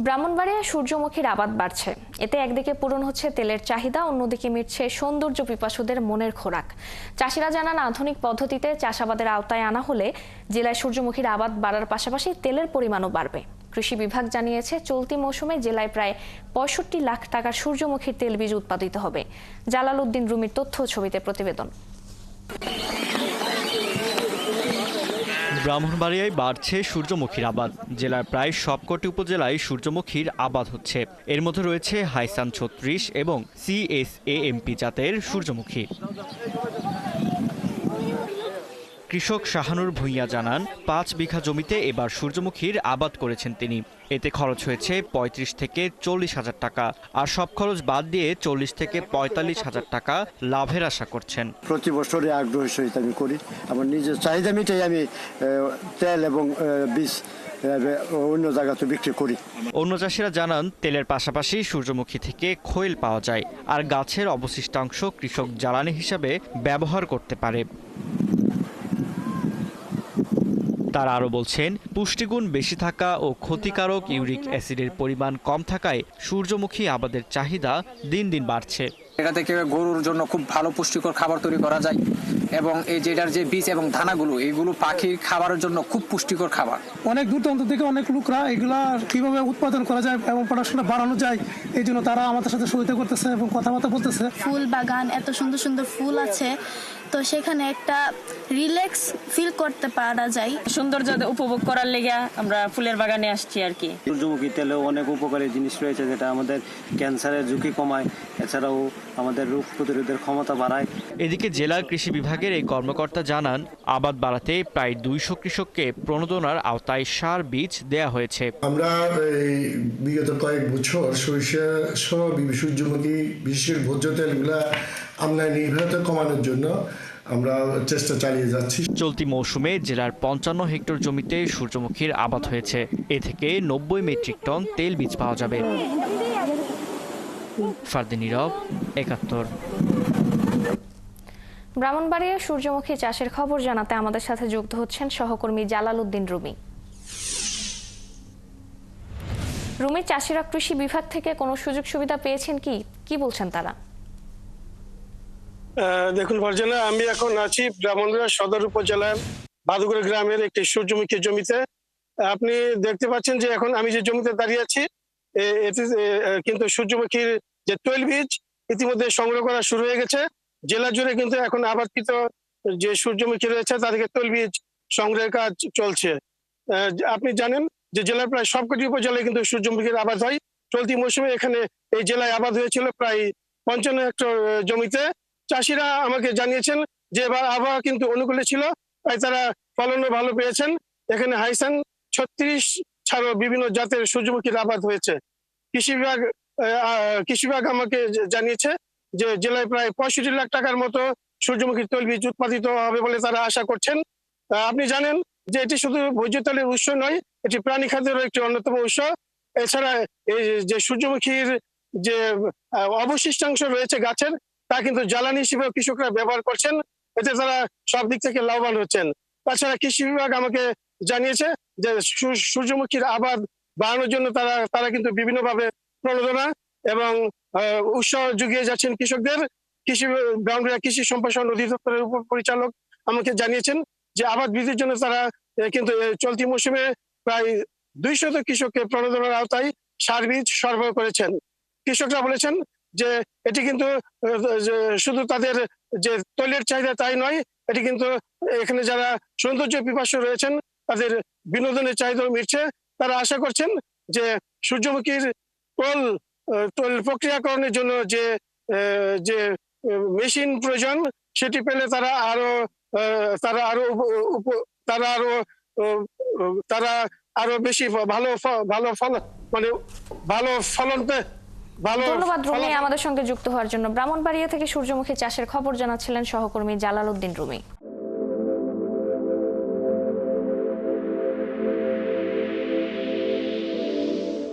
ব্রাহ্মণবাড়িয়ায় সূর্যমুখীর আবাদ বাড়ছে। এতে একদিকে পূরণ হচ্ছে তেলের চাহিদা, অন্যদিকে মিটছে সৌন্দর্য পিপাসুদের মনের খোরাক। চাষিরা জানান, আধুনিক পদ্ধতিতে চাষাবাদের আওতায় আনা হলে জেলায় সূর্যমুখীর আবাদ বাড়ার পাশাপাশি তেলের পরিমাণও বাড়বে। কৃষি বিভাগ জানিয়েছে, চলতি মৌসুমে জেলায় প্রায় ৬৫ লাখ টাকার সূর্যমুখীর তেলবীজ উৎপাদিত হবে। জালাল উদ্দিন রুমির তথ্য ছবিতে প্রতিবেদন। ব্রাহ্মণবাড়িয়ায় বাড়ছে সূর্যমুখীর আবাদ। জেলার প্রায় সবকটি উপজেলায় সূর্যমুখীর আবাদ হচ্ছে। এর মধ্যে রয়েছে হাইসান ৩৬ এবং CSAMP জাতের সূর্যমুখী। কৃষক শাহানুর ভূঁইয়া জানান, ৫ বিঘা জমিতে এবার সূর্যমুখীর আবাদ করেছেন তিনি। এতে খরচ হয়েছে ৩৫ থেকে ৪০ হাজার টাকা, আর সব খরচ বাদ দিয়ে ৪০ থেকে ৪৫ হাজার টাকা লাভের আশা করছেন। প্রতি বছরে আগ্রহের সহিত আমি করি। আমার নিজের চাহিদা মিটাই আমি তেল এবং বীজ অন্য জায়গাতে বিক্রি করি। অন্য চাষিরা জানান, তেলের পাশাপাশি সূর্যমুখী থেকে খৈল পাওয়া যায়, আর গাছের অবশিষ্টাংশ কৃষক জ্বালানি হিসাবে ব্যবহার করতে পারে। তারা আরও বলছেন, পুষ্টিগুণ বেশি থাকা ও ক্ষতিকারক ইউরিক অ্যাসিডের পরিমাণ কম থাকায় সূর্যমুখী আবাদের চাহিদা দিন দিন বাড়ছে। এটা থেকে গরুর জন্য খুব ভালো পুষ্টিকর খাবার তৈরি করা যায়, এবং এই যেটার যে বীজ এবং দানাগুলো, এইগুলো পাখির খাবারের জন্য খুব পুষ্টিকর খাবার। অনেক দূর দূরান্ত থেকে অনেক লোকরা এগুলা কিভাবে উৎপাদন করা যায় এবং প্রোডাকশনটা বাড়ানো যায়, এই জন্য তারা আমাদের সাথে সহায়তা করতেছে এবং কথাবার্তা বলতেছে। ফুল বাগান, এত সুন্দর সুন্দর ফুল আছে, তো সেখানে একটা রিল্যাক্স ফিল করতে পারা যায়। সৌন্দর্য উপভোগ করার লেগে আমরা ফুলের বাগানে আসছি আর কি। সূর্যমুখী তেলেও অনেক উপকারী জিনিস রয়েছে, যেটা আমাদের ক্যান্সারের ঝুঁকি কমায়, এছাড়াও আমাদের রোগ প্রতিরোধের ক্ষমতা বাড়ায়। এদিকে জেলা কৃষি বিভাগের এই কর্মকর্তা জানান, আবাদ বাড়াতে প্রায় ২০০ কৃষককে প্রণোদনার আওতায় সার বীজ দেয়া হয়েছে। আমরা বিগত কয়েক বছর সরিষা সহ সূর্যমুখী বিশেষ ভোজ্য তেলগুলা আমদানি নির্ভরতা কমানোর জন্য আমরা চেষ্টা চালিয়ে যাচ্ছি। চলতি মৌসুমে জেলার ৫৫ হেক্টর জমিতে সূর্যমুখীর আবাদ হয়েছে। এ থেকে ৯০ মেট্রিক টন তেল বীজ পাওয়া যাবে। ফারদিন নীরব, ৭১। ব্রাহ্মণবাড়িয়ায় সূর্যমুখী চাষের খবর জানাতে আমাদের সাথে যুক্ত হচ্ছেন সহকর্মী জালাল উদ্দিন রুমি। রুমি, চাষিরা কৃষি বিভাগ থেকে কোনো সুযোগ সুবিধা পেয়েছেন কি বলছেন তারা? দেখুন ফারজানা, আমি এখন আছি ব্রাহ্মণবাড়িয়া সদর উপজেলার বাদুগুড়া গ্রামের একটি সূর্যমুখী জমিতে। আপনি দেখতে পাচ্ছেন যে এখন আমি যে জমিতে দাঁড়িয়ে আছি, এতে কিন্তু সূর্যমুখীর যে তৈল বীজ ইতিমধ্যে সংগ্রহ করা শুরু হয়ে গেছে। জেলা জুড়ে কিন্তু এখন আবাদকৃত যে সূর্যমুখী রয়েছে তাদেরকে তৈল বীজ সংগ্রহের কাজ চলছে। আপনি জানেন যে জেলার প্রায় সবকটি উপজেলায় কিন্তু সূর্যমুখীর আবাদ হয়। চলতি মৌসুমে এখানে এই জেলায় আবাদ হয়েছিল প্রায় ৫৫ হেক্টর জমিতে। চাষিরা আমাকে জানিয়েছেন যে এবার আবহাওয়া কিন্তু অনুকূলে ছিল, তাই তারা ফলনও ভালো পেয়েছেন। এখানে হাইসান ৩৬ ছাড়াও বিভিন্ন জাতের সূর্যমুখীর আবাদ হয়েছে। কৃষি বিভাগ আমাকে জানিয়েছে যে জেলায় প্রায় ৬৫ লাখ টাকার মতো সূর্যমুখীর তৈলবীজ উৎপাদিত হবে বলে তারা আশা করছেন। আপনি জানেন যে এটি শুধু ভোজ্য তেলের উৎস নয়, এটি প্রাণী খাদ্যের একটি অন্যতম উৎস। এছাড়া এই যে সূর্যমুখীর যে অবশিষ্টাংশ রয়েছে গাছের, তা কিন্তু জ্বালানি হিসেবে কৃষকরা ব্যবহার করছেন। এতে তারা সব দিক থেকে লাভবান হচ্ছেন। তাছাড়া কৃষি বিভাগ আমাকে জানিয়েছে যে সূর্যমুখীর আবাদ বাড়ানোর জন্য তারা কিন্তু বিভিন্নভাবে প্রণোদনা এবং উৎসাহ জুগিয়ে যাচ্ছেন কৃষকদের। ব্রাহ্মণবাড়িয়া কৃষি সম্প্রসারণ অধিদপ্তরের উপপরিচালক আমাকে জানিয়েছেন যে আবাদ বৃদ্ধির জন্য তারা কিন্তু চলতি মৌসুমে প্রায় ২০০ কৃষককে প্রণোদনার আওতায় সার বীজ সরবরাহ করেছেন। কৃষকরা বলেছেন যে এটি কিন্তু শুধু তাদের যে তৈলের চাহিদা তাই নয়, এটি কিন্তু এখানে যারা সৌন্দর্য পিপাসু রয়েছেন তাদের বিনোদনের চাহিদাও মিটছে। তারা আশা করছেন যে সূর্যমুখীর তৈল প্রক্রিয়াকরণের জন্য যে মেশিন প্রয়োজন, সেটি পেলে তারা আরো বেশি ভালো ফলন ধন্যবাদ রুমি, আমাদের সঙ্গে যুক্ত হওয়ার জন্য। ব্রাহ্মণবাড়িয়া থেকে সূর্যমুখী চাষের খবর জানাচ্ছিলেন সহকর্মী জালাল উদ্দিন রুমি।